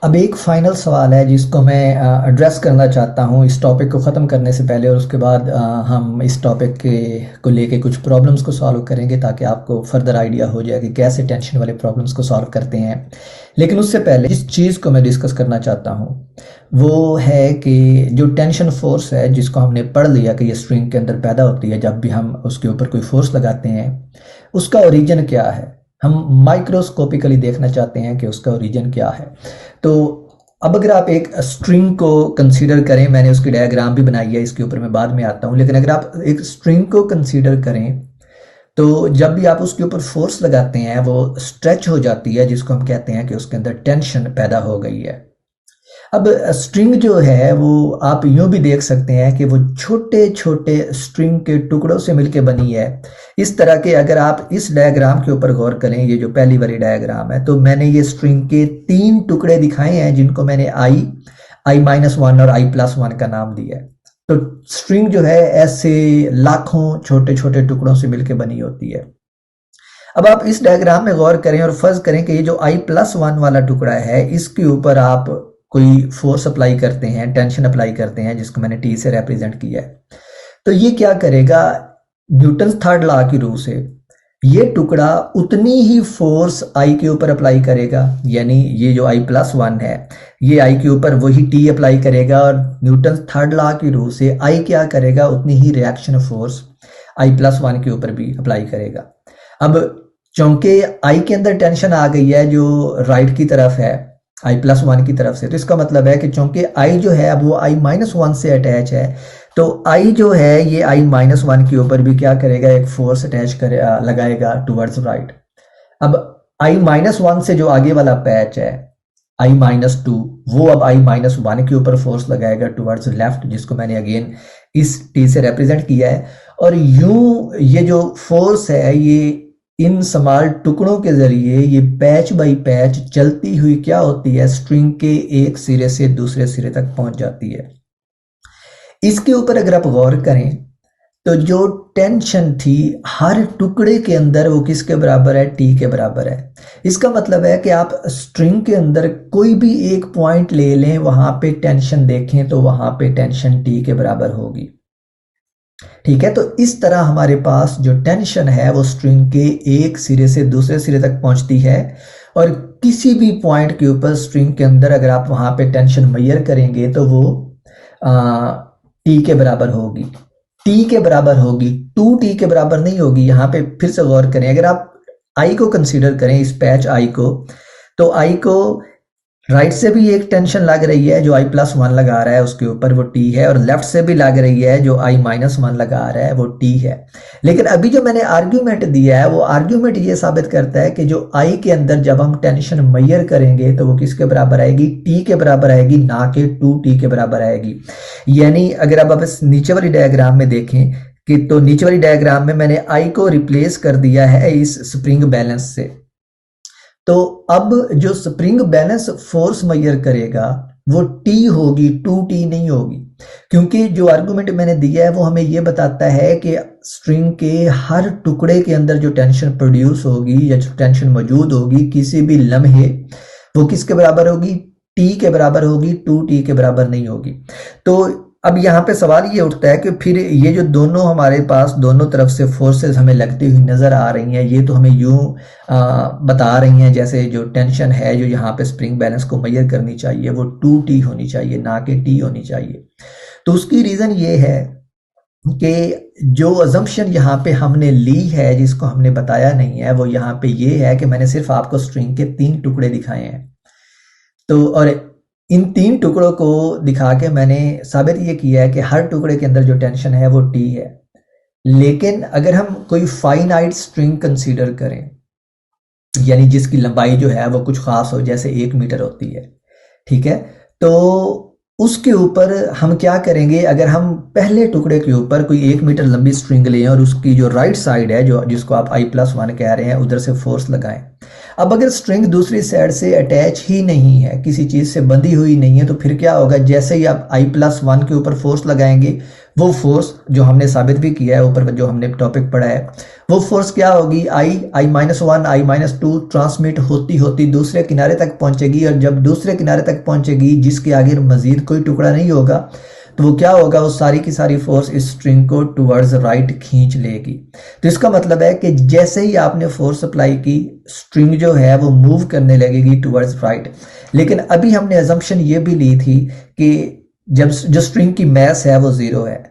अब एक फाइनल सवाल है जिसको मैं एड्रेस करना चाहता हूँ इस टॉपिक को ख़त्म करने से पहले, और उसके बाद हम इस टॉपिक के को लेके कुछ प्रॉब्लम्स को सॉल्व करेंगे ताकि आपको फर्दर आइडिया हो जाए कि कैसे टेंशन वाले प्रॉब्लम्स को सॉल्व करते हैं। लेकिन उससे पहले जिस चीज़ को मैं डिस्कस करना चाहता हूँ वो है कि जो टेंशन फोर्स है जिसको हमने पढ़ लिया कि ये स्ट्रिंग के अंदर पैदा होती है जब भी हम उसके ऊपर कोई फोर्स लगाते हैं, उसका ओरिजिन क्या है। हम माइक्रोस्कोपिकली देखना चाहते हैं कि उसका ओरिजिन क्या है। तो अब अगर आप एक स्ट्रिंग को कंसीडर करें, मैंने उसकी डायग्राम भी बनाई है, इसके ऊपर मैं बाद में आता हूँ, लेकिन अगर आप एक स्ट्रिंग को कंसीडर करें तो जब भी आप उसके ऊपर फोर्स लगाते हैं वो स्ट्रेच हो जाती है, जिसको हम कहते हैं कि उसके अंदर टेंशन पैदा हो गई है। अब स्ट्रिंग जो है वो आप यूं भी देख सकते हैं कि वो छोटे छोटे स्ट्रिंग के टुकड़ों से मिलके बनी है। इस तरह के अगर आप इस डायग्राम के ऊपर गौर करें, ये जो पहली वाली डायग्राम है, तो मैंने ये स्ट्रिंग के 3 टुकड़े दिखाए हैं जिनको मैंने i-1 और i+1 का नाम दिया है। तो स्ट्रिंग जो है ऐसे लाखों छोटे छोटे टुकड़ों से मिलकर बनी होती है। अब आप इस डायग्राम में गौर करें और फर्ज करें कि ये जो i+1 वाला टुकड़ा है इसके ऊपर आप कोई फोर्स अप्लाई करते हैं, टेंशन अप्लाई करते हैं, जिसको मैंने टी से रिप्रेजेंट किया है। तो ये क्या करेगा, न्यूटन थर्ड लॉ की रूल से ये टुकड़ा उतनी ही फोर्स आई के ऊपर अप्लाई करेगा, यानी ये जो i+1 है ये आई के ऊपर वही टी अप्लाई करेगा, और न्यूटन थर्ड लॉ की रूल से आई क्या करेगा, उतनी ही रिएक्शन फोर्स i+1 के ऊपर भी अप्लाई करेगा। अब चूंकि आई के अंदर टेंशन आ गई है जो राइट की तरफ है, i+1 की तरफ से, तो इसका मतलब है कि चूंकि i जो है वो i-1 से अटैच है, तो i जो है ये i-1 के ऊपर भी क्या करेगा, एक फोर्स अटैच करे लगाएगा टुवर्ड्स राइट। अब i-1 से जो आगे वाला पैच है i-2, वो अब i-1 के ऊपर फोर्स लगाएगा टुवर्ड्स लेफ्ट, जिसको मैंने अगेन इस t से रिप्रेजेंट किया है। और यूं ये जो फोर्स है ये इन स्मॉल टुकड़ों के जरिए ये पैच बाई पैच चलती हुई क्या होती है, स्ट्रिंग के एक सिरे से दूसरे सिरे तक पहुंच जाती है। इसके ऊपर अगर आप गौर करें तो जो टेंशन थी हर टुकड़े के अंदर वो किसके बराबर है, टी के बराबर है। इसका मतलब है कि आप स्ट्रिंग के अंदर कोई भी एक पॉइंट ले लें, वहां पे टेंशन देखें तो वहां पे टेंशन टी के बराबर होगी। ठीक है, तो इस तरह हमारे पास जो टेंशन है वो स्ट्रिंग के एक सिरे से दूसरे सिरे तक पहुंचती है, और किसी भी पॉइंट के ऊपर स्ट्रिंग के अंदर अगर आप वहां पे टेंशन मेजर करेंगे तो वो टी के बराबर होगी। टी के बराबर होगी, 2t के बराबर नहीं होगी। यहाँ पे फिर से गौर करें, अगर आप आई को कंसीडर करें, इस पैच आई को, तो आई को राइट से भी एक टेंशन लग रही है जो i+1 लगा रहा है उसके ऊपर, वो t है, और लेफ्ट से भी लग रही है जो i-1 लगा रहा है वो t है। लेकिन अभी जो मैंने आर्ग्यूमेंट दिया है वो आर्ग्यूमेंट ये साबित करता है कि जो i के अंदर जब हम टेंशन मेजर करेंगे तो वो किसके बराबर आएगी, t के बराबर आएगी, ना कि 2t के बराबर आएगी। यानी अगर आप इस नीचे वाली डायग्राम में देखें कि तो नीचे वाली डायग्राम में मैंने i को रिप्लेस कर दिया है इस स्प्रिंग बैलेंस से। तो अब जो स्प्रिंग बैलेंस फोर्स मेजर करेगा वो T होगी, 2T नहीं होगी, क्योंकि जो आर्गुमेंट मैंने दिया है वो हमें ये बताता है कि स्ट्रिंग के हर टुकड़े के अंदर जो टेंशन प्रोड्यूस होगी या जो टेंशन मौजूद होगी किसी भी लम्हे, वो किसके बराबर होगी, T के बराबर होगी, 2T के बराबर नहीं होगी। तो अब यहाँ पे सवाल ये उठता है कि फिर ये जो दोनों हमारे पास दोनों तरफ से फोर्सेस हमें लगती हुई नजर आ रही हैं, ये तो हमें यूं बता रही हैं जैसे जो टेंशन है जो यहाँ पे स्प्रिंग बैलेंस को मेजर करनी चाहिए वो 2t होनी चाहिए, ना कि t होनी चाहिए। तो उसकी रीजन ये है कि जो अजम्पशन यहाँ पे हमने ली है जिसको हमने बताया नहीं है, वो यहाँ पे ये है कि मैंने सिर्फ आपको स्ट्रिंग के 3 टुकड़े दिखाए हैं। तो और इन 3 टुकड़ों को दिखा के मैंने साबित ये किया है कि हर टुकड़े के अंदर जो टेंशन है वो t है। लेकिन अगर हम कोई फाइनाइट स्ट्रिंग कंसीडर करें, यानी जिसकी लंबाई जो है वो कुछ खास हो, जैसे 1 मीटर होती है, ठीक है, तो उसके ऊपर हम क्या करेंगे, अगर हम पहले टुकड़े के ऊपर कोई 1 मीटर लंबी स्ट्रिंग लें और उसकी जो राइट साइड है जो जिसको आप i+1 कह रहे हैं उधर से फोर्स लगाएं। अब अगर स्ट्रिंग दूसरी साइड से अटैच ही नहीं है, किसी चीज से बंधी हुई नहीं है, तो फिर क्या होगा, जैसे ही आप i+1 के ऊपर फोर्स लगाएंगे वो फोर्स जो हमने साबित भी किया है ऊपर जो हमने टॉपिक पढ़ा है, वो फोर्स क्या होगी, I-1 I-2 ट्रांसमिट होती होती दूसरे किनारे तक पहुंचेगी, और जब दूसरे किनारे तक पहुंचेगी जिसके आगे मजीद कोई टुकड़ा नहीं होगा, तो वो क्या होगा, वो सारी की सारी फोर्स इस स्ट्रिंग को टुवर्ड्स राइट खींच लेगी। तो इसका मतलब है कि जैसे ही आपने फोर्स अप्लाई की, स्ट्रिंग जो है वो मूव करने लगेगी टुवर्ड्स राइट। लेकिन अभी हमने अजम्पशन ये भी ली थी कि जब जो स्ट्रिंग की मैस है वो जीरो है,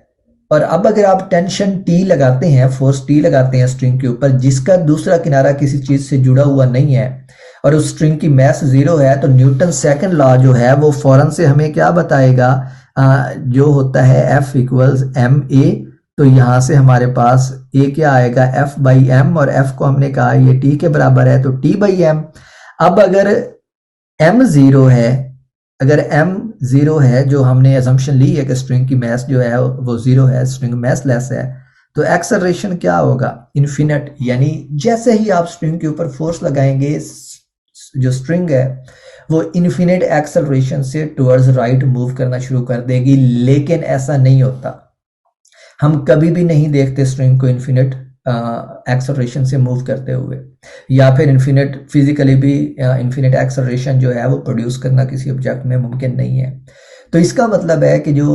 और अब अगर आप टेंशन T लगाते हैं, फोर्स T लगाते हैं स्ट्रिंग के ऊपर जिसका दूसरा किनारा किसी चीज से जुड़ा हुआ नहीं है, और उस स्ट्रिंग की मैस जीरो है, तो न्यूटन सेकंड लॉ जो है वो फौरन से हमें क्या बताएगा, जो होता है F इक्वल्स एम ए। तो यहां से हमारे पास ए क्या आएगा, F बाई एम, और F को हमने कहा ये T के बराबर है, तो T बाई एम। अब अगर M जीरो है, अगर M जीरो है, जो हमने अजम्पशन ली है कि स्ट्रिंग की मैस जो है वो जीरो है, स्ट्रिंग मैस लेस है, तो एक्सेलरेशन क्या होगा, इन्फिनिट। यानी जैसे ही आप स्ट्रिंग के ऊपर फोर्स लगाएंगे, जो स्ट्रिंग है वो इन्फिनिट एक्सेलरेशन से टुवर्ड्स राइट मूव करना शुरू कर देगी। लेकिन ऐसा नहीं होता, हम कभी भी नहीं देखते स्ट्रिंग को इन्फिनिट एक्सेलरेशन से मूव करते हुए, या फिर इन्फिनिट फिजिकली भी इन्फिनिट एक्सेलरेशन जो है वो प्रोड्यूस करना किसी ऑब्जेक्ट में मुमकिन नहीं है। तो इसका मतलब है कि जो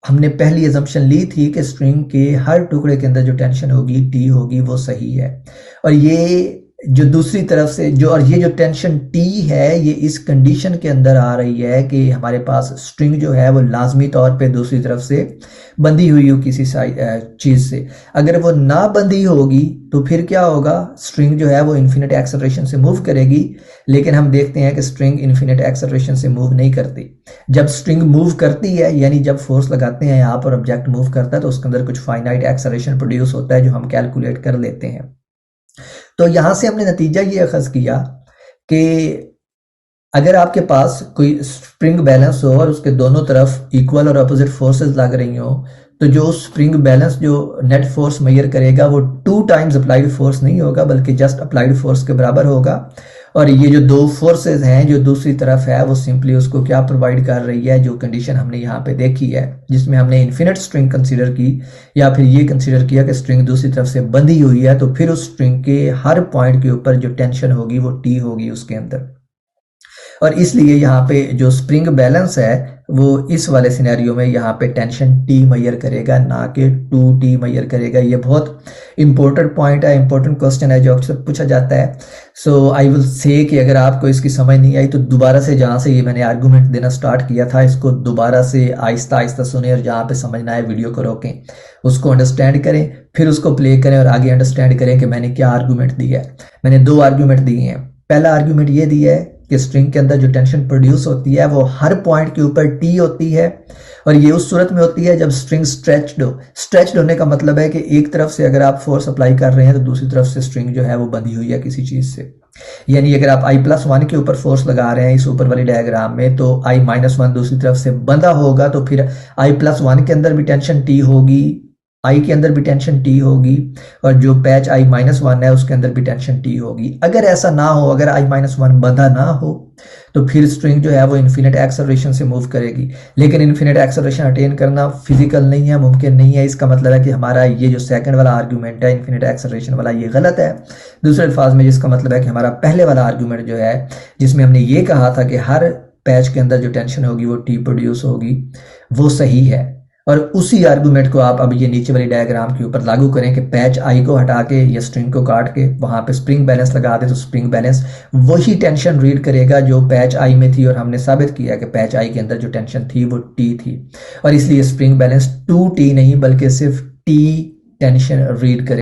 हमने पहली अजम्पशन ली थी कि स्ट्रिंग के हर टुकड़े के अंदर जो टेंशन होगी T होगी वो सही है, और ये जो दूसरी तरफ से जो, और ये जो टेंशन T है ये इस कंडीशन के अंदर आ रही है कि हमारे पास स्ट्रिंग जो है वो लाजमी तौर पे दूसरी तरफ से बंधी हुई हो किसी चीज से। अगर वो ना बंधी होगी तो फिर क्या होगा, स्ट्रिंग जो है वो इन्फिनिट एक्सेलरेशन से मूव करेगी। लेकिन हम देखते हैं कि स्ट्रिंग इन्फिनिट एक्सेलरेशन से मूव नहीं करती। जब स्ट्रिंग मूव करती है, यानी जब फोर्स लगाते हैं यहाँ पर, ऑब्जेक्ट मूव करता है, तो उसके अंदर कुछ फाइनाइट एक्सेलरेशन प्रोड्यूस होता है जो हम कैलकुलेट कर लेते हैं। तो यहां से हमने नतीजा ये अखज किया कि अगर आपके पास कोई स्प्रिंग बैलेंस हो और उसके दोनों तरफ इक्वल और अपोजिट फोर्सेस लग रही हो, तो जो स्प्रिंग बैलेंस जो नेट फोर्स मेजर करेगा वो 2 टाइम्स अप्लाइड फोर्स नहीं होगा, बल्कि जस्ट अप्लाइड फोर्स के बराबर होगा। और ये जो दो फोर्सेस हैं जो दूसरी तरफ है वो सिंपली उसको क्या प्रोवाइड कर रही है, जो कंडीशन हमने यहाँ पे देखी है जिसमें हमने इन्फिनिट स्ट्रिंग कंसीडर की, या फिर ये कंसीडर किया कि स्ट्रिंग दूसरी तरफ से बंधी हुई है, तो फिर उस स्ट्रिंग के हर पॉइंट के ऊपर जो टेंशन होगी वो T होगी उसके अंदर। और इसलिए यहाँ पे जो स्प्रिंग बैलेंस है वो इस वाले सिनेरियो में यहाँ पे टेंशन T मेजर करेगा, ना कि 2T मेजर करेगा। ये बहुत इंपॉर्टेंट पॉइंट है, इंपॉर्टेंट क्वेश्चन है जो अक्सर पूछा जाता है। सो आई विल से कि अगर आपको इसकी समझ नहीं आई तो दोबारा से जहाँ से ये मैंने आर्गूमेंट देना स्टार्ट किया था इसको दोबारा से आहिस्ता आहिस्ता सुने, और जहाँ पे समझना है वीडियो को रोकें, उसको अंडरस्टैंड करें, फिर उसको प्ले करें और आगे अंडरस्टैंड करें कि मैंने क्या आर्गूमेंट दिया है। मैंने 2 आर्गूमेंट दिए हैं। पहला आर्गूमेंट ये दिया है कि स्ट्रिंग के अंदर जो टेंशन प्रोड्यूस होती है वो हर पॉइंट के ऊपर T होती है, और ये उस सूरत में होती है जब स्ट्रिंग स्ट्रेच्ड हो। स्ट्रेच्ड होने का मतलब है कि एक तरफ से अगर आप फोर्स अप्लाई कर रहे हैं तो दूसरी तरफ से स्ट्रिंग जो है वो बंधी हुई है किसी चीज से। यानी अगर आप I+1 के ऊपर फोर्स लगा रहे हैं इस ऊपर वाली डायग्राम में, तो I-1 दूसरी तरफ से बंधा होगा, तो फिर I+1 के अंदर भी टेंशन T होगी, I के अंदर भी टेंशन T होगी, और जो पैच I-1 है उसके अंदर भी टेंशन T होगी। अगर ऐसा ना हो, अगर I-1 बंधा ना हो, तो फिर स्ट्रिंग जो है वो इन्फिनिट एक्सेलरेशन से मूव करेगी। लेकिन इन्फिनिट एक्सेलरेशन अटेन करना फिजिकल नहीं है, मुमकिन नहीं है। इसका मतलब है कि हमारा ये जो सेकंड वाला आर्गूमेंट है इन्फिनिट एक्सेलरेशन वाला, ये गलत है। दूसरे अल्फाज में जिसका मतलब है कि हमारा पहले वाला आर्गूमेंट जो है जिसमें हमने ये कहा था कि हर पैच के अंदर जो टेंशन होगी वो T प्रोड्यूस होगी, वो सही है। और उसी आर्गूमेंट को आप अब ये नीचे वाली डायग्राम के ऊपर लागू करें कि पैच I को हटा के या स्ट्रिंग को काट के वहां पे स्प्रिंग बैलेंस लगा दे, तो स्प्रिंग बैलेंस वही टेंशन रीड करेगा जो पैच I में थी, और हमने साबित किया कि पैच I के अंदर जो टेंशन थी वो T थी, और इसलिए स्प्रिंग बैलेंस 2T नहीं बल्कि सिर्फ T टेंशन रीड करेगा।